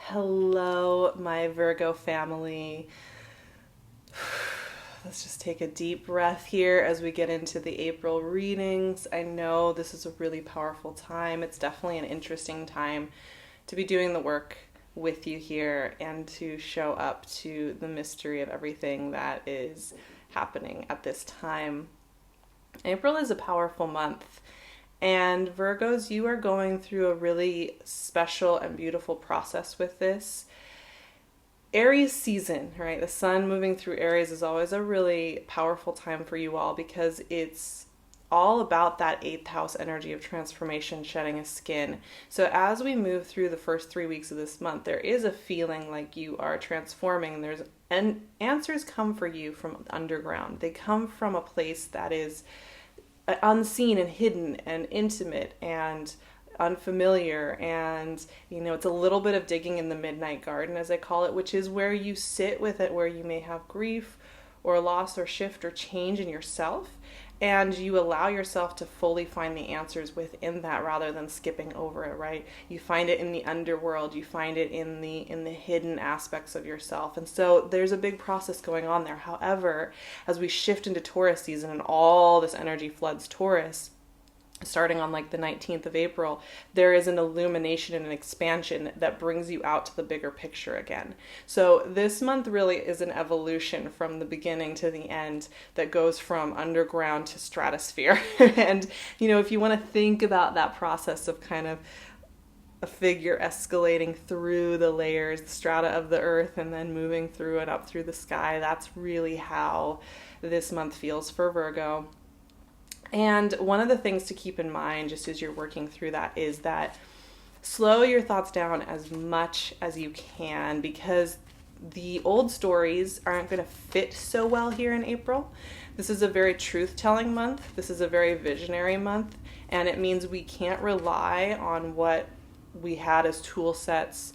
Hello, my Virgo family. Let's just take a deep breath here as we get into the April readings. I know this is a really powerful time. It's definitely an interesting time to be doing the work with you here and to show up to the mystery of everything that is happening at this time. April is a powerful month. And Virgos, you are going through a really special and beautiful process with this. Aries season, right? The sun moving through Aries is always a really powerful time for you all because it's all about that eighth house energy of transformation, shedding a skin. So as we move through the first 3 weeks of this month, there is a feeling like you are transforming. And answers come for you from underground. They come from a place that is unseen and hidden and intimate and unfamiliar, and it's a little bit of digging in the midnight garden, as I call it, which is where you sit with it, where you may have grief or loss or shift or change in yourself, and you allow yourself to fully find the answers within that rather than skipping over it, right? You find it in the underworld, you find it in the hidden aspects of yourself. And so there's a big process going on there. However, as we shift into Taurus season and all this energy floods Taurus, starting on like the 19th of April, there is an illumination and an expansion that brings you out to the bigger picture again. So this month really is an evolution from the beginning to the end that goes from underground to stratosphere. And, if you want to think about that process of kind of a figure escalating through the layers, the strata of the earth, and then moving through it up through the sky, that's really how this month feels for Virgo. And one of the things to keep in mind just as you're working through that is that slow your thoughts down as much as you can, because the old stories aren't going to fit so well here in April. This is a very truth-telling month. This is a very visionary month, and it means we can't rely on what we had as tool sets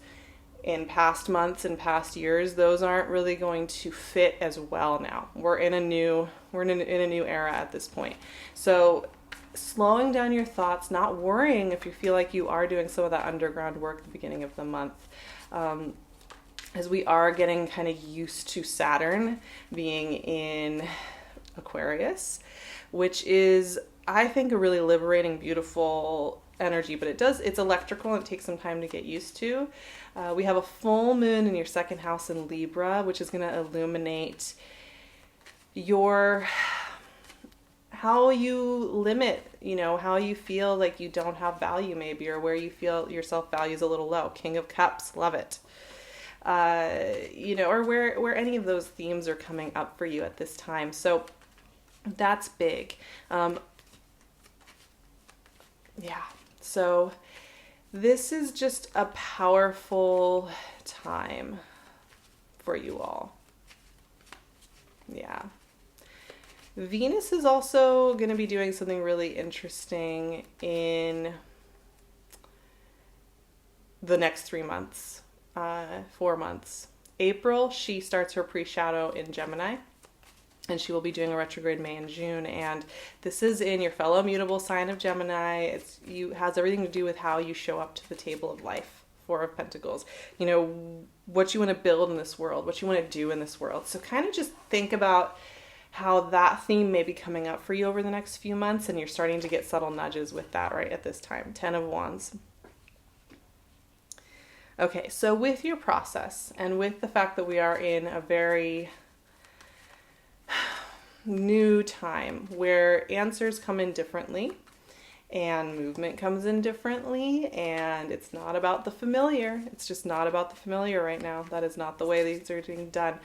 in past months and past years. Those aren't really going to fit as well now. We're in a new era at this point. So slowing down your thoughts, not worrying if you feel like you are doing some of that underground work at the beginning of the month, as we are getting kind of used to Saturn being in Aquarius, which is, I think, a really liberating, beautiful energy, but it's electrical and it takes some time to get used to. We have a full moon in your second house in Libra, which is going to illuminate how you limit, how you feel like you don't have value maybe, or where you feel your self-value is a little low. King of Cups, love it. Or where any of those themes are coming up for you at this time. So that's big. So this is just a powerful time for you all. Yeah. Venus is also going to be doing something really interesting in the next 3 months, 4 months. April, she starts her pre-shadow in Gemini, and she will be doing a retrograde May and June. And this is in your fellow mutable sign of Gemini. Has everything to do with how you show up to the table of life. Four of Pentacles. What you want to build in this world, what you want to do in this world. So kind of just think about how that theme may be coming up for you over the next few months, and you're starting to get subtle nudges with that right at this time. 10 of Wands. Okay, so with your process and with the fact that we are in a very new time where answers come in differently and movement comes in differently, and it's not about the familiar. It's just not about the familiar right now. That is not the way these are being done.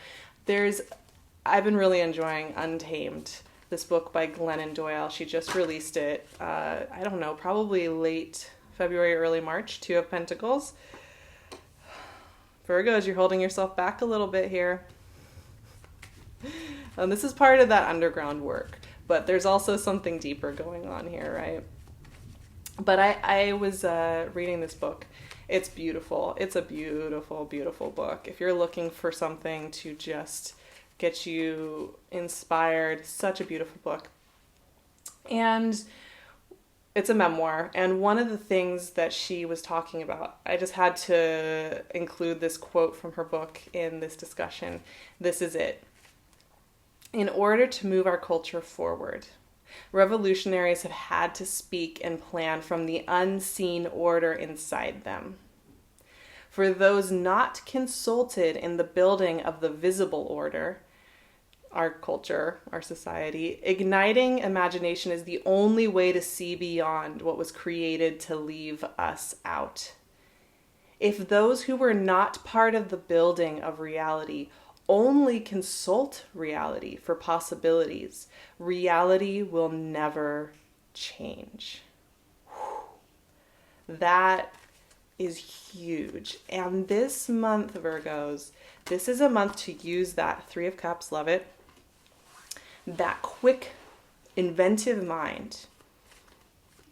I've been really enjoying Untamed, this book by Glennon Doyle. She just released it, I don't know, probably late February, early March. 2 of Pentacles. Virgos, you're holding yourself back a little bit here. This is part of that underground work, but there's also something deeper going on here, right? But I was reading this book. It's beautiful. It's a beautiful, beautiful book. If you're looking for something to just get you inspired, such a beautiful book. And it's a memoir, and one of the things that she was talking about, I just had to include this quote from her book in this discussion. This is it. In order to move our culture forward, revolutionaries have had to speak and plan from the unseen order inside them. For those not consulted in the building of the visible order, our culture, our society, igniting imagination is the only way to see beyond what was created to leave us out. If those who were not part of the building of reality only consult reality for possibilities, reality will never change. That is huge. And this month, Virgos, this is a month to use that Three of Cups, love it, that quick, inventive mind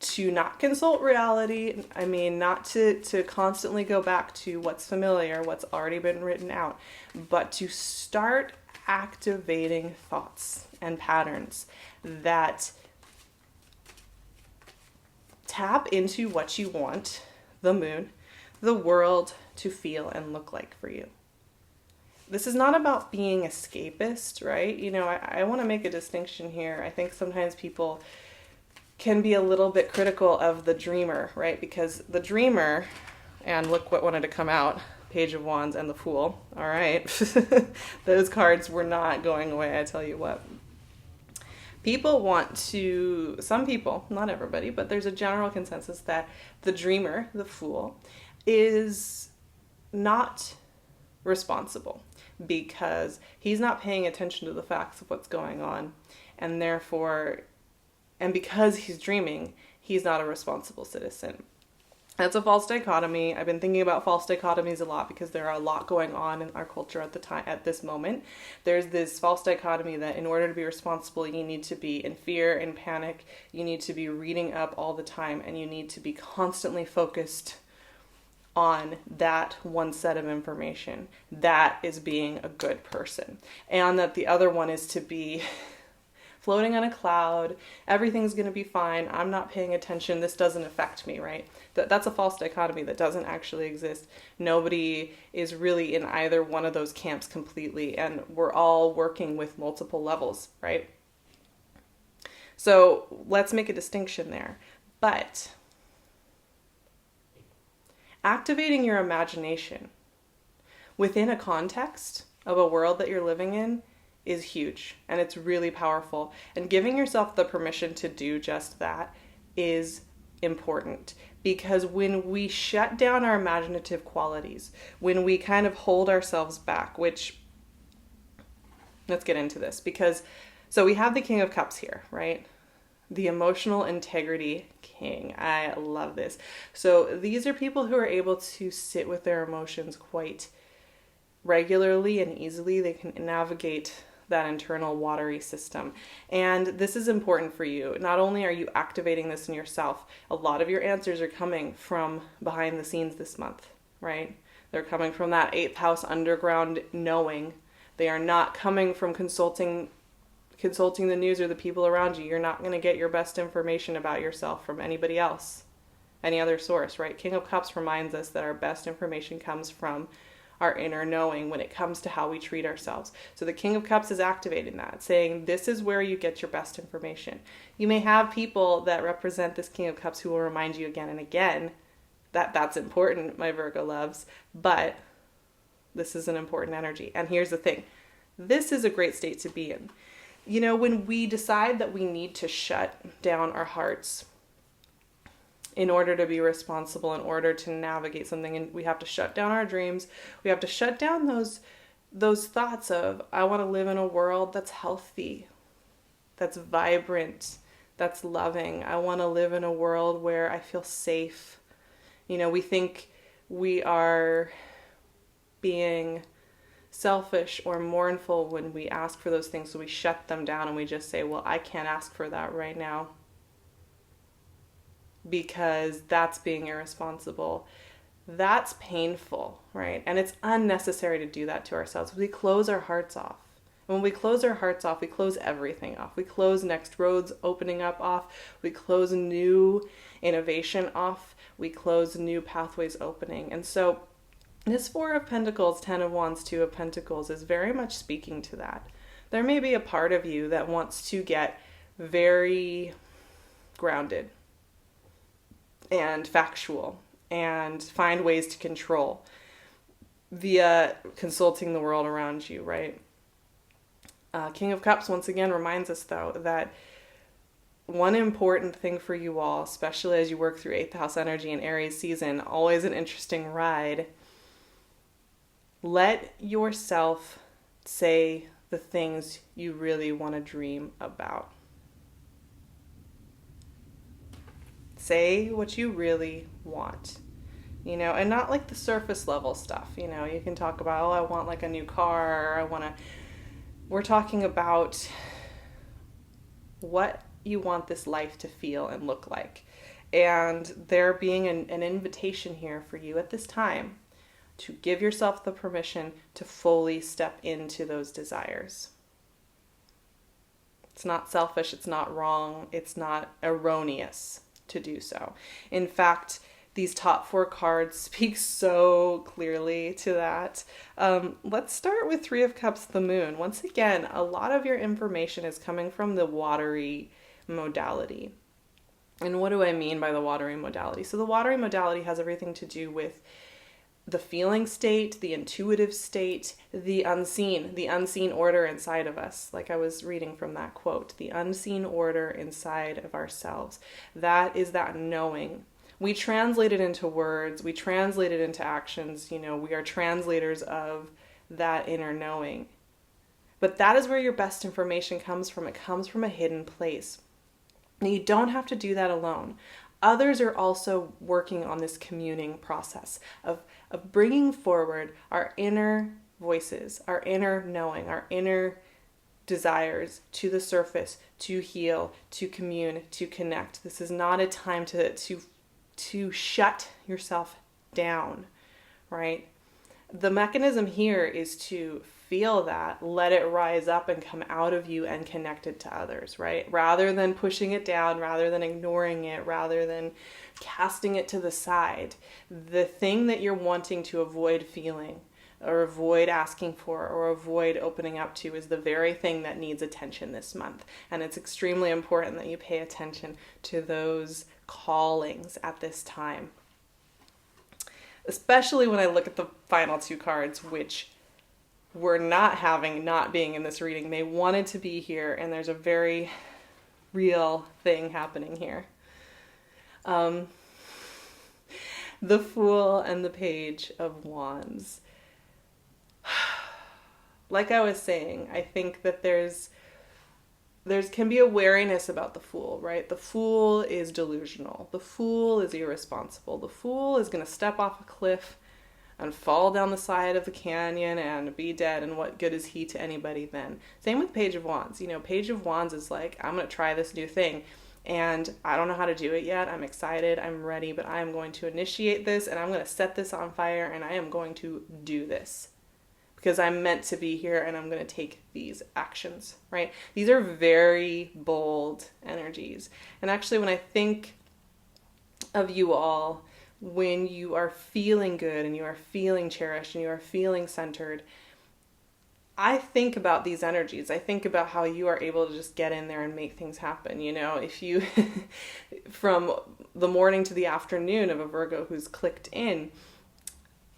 to not consult reality. I mean, not to constantly go back to what's familiar, what's already been written out, but to start activating thoughts and patterns that tap into what you want the moon, the world to feel and look like for you. This is not about being escapist, right? You know, I want to make a distinction here. I think sometimes people can be a little bit critical of the dreamer, right? Because the dreamer, and look what wanted to come out, Page of Wands and the Fool. All right. Those cards were not going away, I tell you what. People want to, some people, not everybody, but there's a general consensus that the dreamer, the fool, is not responsible because he's not paying attention to the facts of what's going on, and therefore, and because he's dreaming, he's not a responsible citizen. That's a false dichotomy. I've been thinking about false dichotomies a lot because there are a lot going on in our culture at this moment. There's this false dichotomy that in order to be responsible, you need to be in fear and panic. You need to be reading up all the time, and you need to be constantly focused on that one set of information. That is being a good person. And that the other one is to be floating on a cloud. Everything's going to be fine. I'm not paying attention. This doesn't affect me, right? That's a false dichotomy that doesn't actually exist. Nobody is really in either one of those camps completely, and we're all working with multiple levels, right? So let's make a distinction there. But activating your imagination within a context of a world that you're living in is huge, and it's really powerful. And giving yourself the permission to do just that is important, because when we shut down our imaginative qualities, when we kind of hold ourselves back, which, let's get into this, because, so we have the King of Cups here, right? The emotional integrity king. I love this. So these are people who are able to sit with their emotions quite regularly and easily. They can navigate that internal watery system. And this is important for you. Not only are you activating this in yourself, a lot of your answers are coming from behind the scenes this month, right? They're coming from that 8th house underground knowing. They are not coming from consulting the news or the people around you. You're not going to get your best information about yourself from anybody else, any other source, right? King of Cups reminds us that our best information comes from our inner knowing when it comes to how we treat ourselves. So the King of Cups is activating that, saying this is where you get your best information. You may have people that represent this King of Cups who will remind you again and again that that's important, my Virgo loves, but this is an important energy. And here's the thing. This is a great state to be in. You know, when we decide that we need to shut down our hearts in order to be responsible, in order to navigate something, and we have to shut down our dreams, we have to shut down those thoughts of, I want to live in a world that's healthy, that's vibrant, that's loving. I want to live in a world where I feel safe. You know, we think we are being selfish or mournful when we ask for those things, so we shut them down and we just say, well, I can't ask for that right now because that's being irresponsible. That's painful, right? And it's unnecessary to do that to ourselves. We close our hearts off. When we close our hearts off, we close everything off. We close next roads opening up off. We close new innovation off. We close new pathways opening. And so this Four of Pentacles, Ten of Wands, Two of Pentacles is very much speaking to that. There may be a part of you that wants to get very grounded and factual and find ways to control via consulting the world around you, right? King of Cups once again reminds us, though, that one important thing for you all, especially as you work through 8th house energy and Aries season, always an interesting ride. Let yourself say the things you really want to dream about. Say what you really want, and not like the surface level stuff. You can talk about, I want like a new car, or we're talking about what you want this life to feel and look like. And there being an invitation here for you at this time to give yourself the permission to fully step into those desires. It's not selfish, it's not wrong, it's not erroneous to do so. In fact, these top 4 cards speak so clearly to that. Let's start with Three of Cups, the Moon. Once again, a lot of your information is coming from the watery modality. And what do I mean by the watery modality? So the watery modality has everything to do with the feeling state, the intuitive state, the unseen order inside of us. Like I was reading from that quote, the unseen order inside of ourselves. That is that knowing. We translate it into words, we translate it into actions, we are translators of that inner knowing. But that is where your best information comes from. It comes from a hidden place. And you don't have to do that alone. Others are also working on this communing process of bringing forward our inner voices, our inner knowing, our inner desires to the surface, to heal, to commune, to connect. This is not a time to shut yourself down, right? The mechanism here is to feel that, let it rise up and come out of you and connect it to others, right? Rather than pushing it down, rather than ignoring it, rather than casting it to the side. The thing that you're wanting to avoid feeling or avoid asking for or avoid opening up to is the very thing that needs attention this month. And it's extremely important that you pay attention to those callings at this time. Especially when I look at the final 2 cards, which were not being in this reading. They wanted to be here, and there's a very real thing happening here. The Fool and the Page of Wands. Like I was saying, I think that there's can be a wariness about the Fool, right? The Fool is delusional. The Fool is irresponsible. The Fool is going to step off a cliff and fall down the side of the canyon and be dead, and what good is he to anybody then? Same with Page of Wands. Page of Wands is like, I'm going to try this new thing, and I don't know how to do it yet. I'm excited, I'm ready, but I'm going to initiate this, and I'm going to set this on fire, and I am going to do this because I'm meant to be here, and I'm going to take these actions, right? These are very bold energies. And actually, when I think of you all, when you are feeling good and you are feeling cherished and you are feeling centered, I think about these energies. I think about how you are able to just get in there and make things happen. If you, from the morning to the afternoon of a Virgo who's clicked in,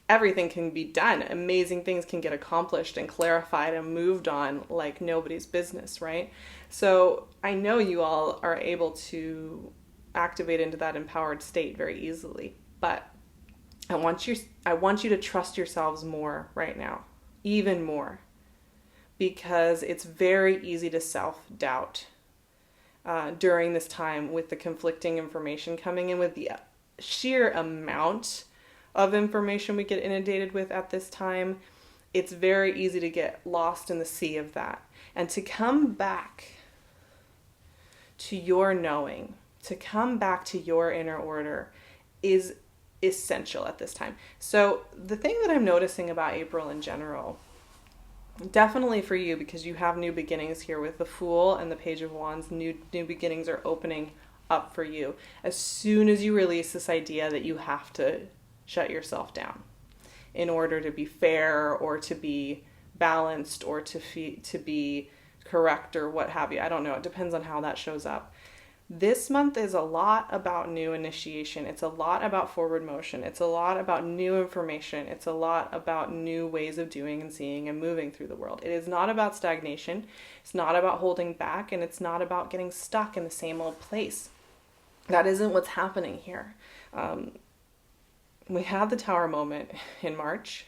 everything can be done. Amazing things can get accomplished and clarified and moved on like nobody's business, right? So I know you all are able to activate into that empowered state very easily. But I want you to trust yourselves more right now, even more, because it's very easy to self-doubt during this time with the conflicting information coming in, with the sheer amount of information we get inundated with at this time. It's very easy to get lost in the sea of that. And to come back to your knowing, to come back to your inner order is essential at this time. So the thing that I'm noticing about April in general Definitely for you, because you have new beginnings here with the Fool and the Page of Wands. New beginnings are opening up for you as soon as you release this idea that you have to shut yourself down in order to be fair or to be balanced or to be correct or what have you. I don't know. It depends on how that shows up. This month is a lot about new initiation. It's a lot about forward motion. It's a lot about new information. It's a lot about new ways of doing and seeing and moving through the world. It is not about stagnation. It's not about holding back, and it's not about getting stuck in the same old place. That isn't what's happening here. We had the Tower moment in March,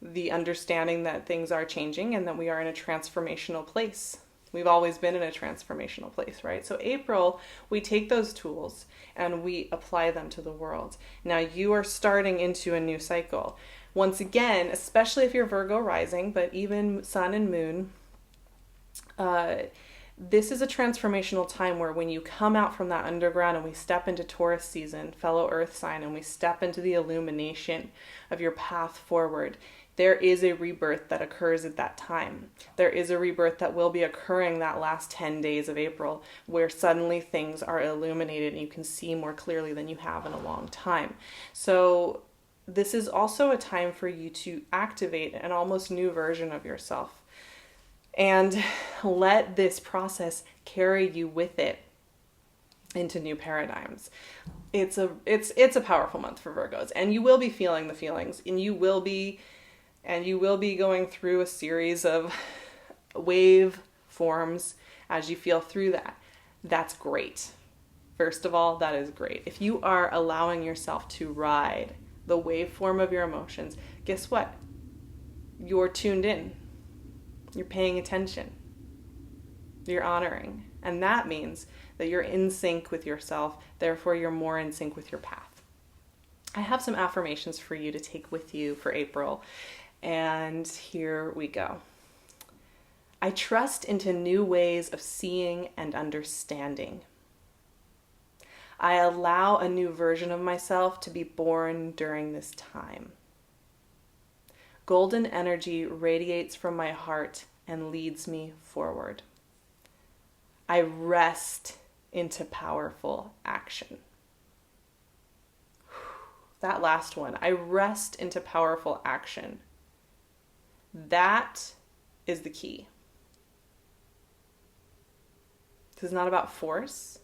the understanding that things are changing and that we are in a transformational place. We've always been in a transformational place, right? So April, we take those tools and we apply them to the world. Now you are starting into a new cycle. Once again, especially if you're Virgo rising, but even Sun and Moon, this is a transformational time where when you come out from that underground and we step into Taurus season, fellow earth sign, and we step into the illumination of your path forward, there is a rebirth that occurs at that time. There is a rebirth that will be occurring that last 10 days of April, where suddenly things are illuminated and you can see more clearly than you have in a long time. So this is also a time for you to activate an almost new version of yourself and let this process carry you with it into new paradigms. It's a powerful month for Virgos, and you will be feeling the feelings, and you will be going through a series of wave forms as you feel through that. That's great. First of all, that is great. If you are allowing yourself to ride the waveform of your emotions, guess what? You're tuned in. You're paying attention. You're honoring. And that means that you're in sync with yourself. Therefore, you're more in sync with your path. I have some affirmations for you to take with you for April. And here we go. I trust into new ways of seeing and understanding. I allow a new version of myself to be born during this time. Golden energy radiates from my heart and leads me forward. I rest into powerful action. That last one, I rest into powerful action. That is the key. This is not about force.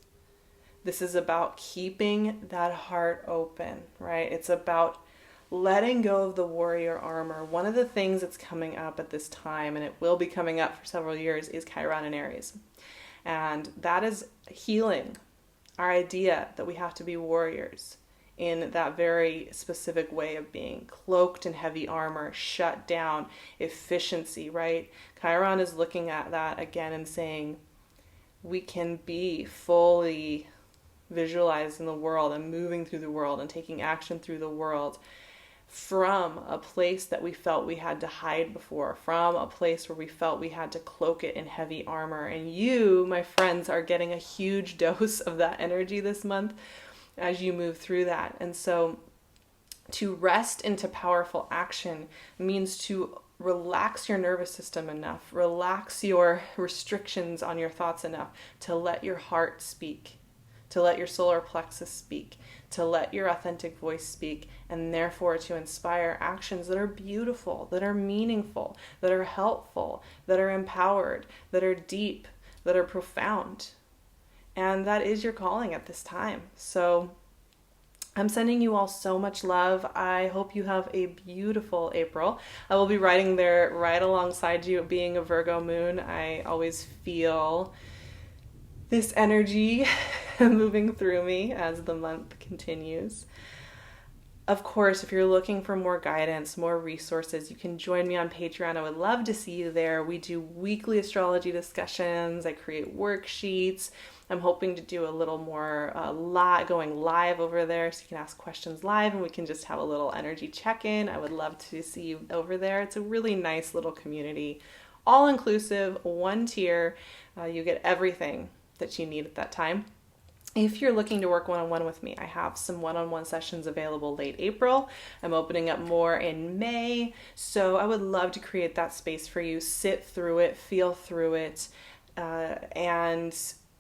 This is about keeping that heart open, right? It's about letting go of the warrior armor. One of the things that's coming up at this time, and it will be coming up for several years, is Chiron and Aries. And that is healing our idea that we have to be warriors in that very specific way of being, cloaked in heavy armor, shut down, efficiency, right? Chiron is looking at that again and saying, we can be fully visualized in the world and moving through the world and taking action through the world from a place that we felt we had to hide before, from a place where we felt we had to cloak it in heavy armor. And you, my friends, are getting a huge dose of that energy this month as you move through that. And so to rest into powerful action means to relax your nervous system enough, relax your restrictions on your thoughts enough to let your heart speak, to let your solar plexus speak, to let your authentic voice speak, and therefore to inspire actions that are beautiful, that are meaningful, that are helpful, that are empowered, that are deep, that are profound. And that is your calling at this time. So I'm sending you all so much love. I hope you have a beautiful April. I will be riding there right alongside you, being a Virgo moon. I always feel this energy moving through me as the month continues. Of course, if you're looking for more guidance, more resources, you can join me on Patreon. I would love to see you there. We do weekly astrology discussions. I create worksheets. I'm hoping to do a little more going live over there, so you can ask questions live and we can just have a little energy check-in. I would love to see you over there. It's a really nice little community, all inclusive, one tier. You get everything that you need at that time. If you're looking to work one-on-one with me, I have some one-on-one sessions available late April. I'm opening up more in May. So I would love to create that space for you. Sit through it, feel through it, and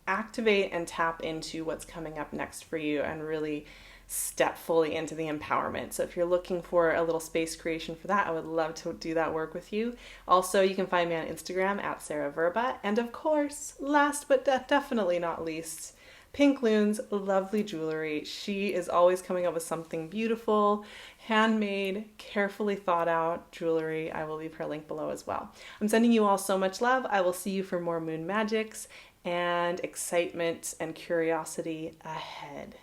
activate and tap into what's coming up next for you and really step fully into the empowerment. So if you're looking for a little space creation for that, I would love to do that work with you. Also, you can find me on Instagram at SarahVerba. And of course, last but definitely not least, PinkLune's lovely jewelry. She is always coming up with something beautiful, handmade, carefully thought out jewelry. I will leave her link below as well. I'm sending you all so much love. I will see you for more moon magics and excitement and curiosity ahead.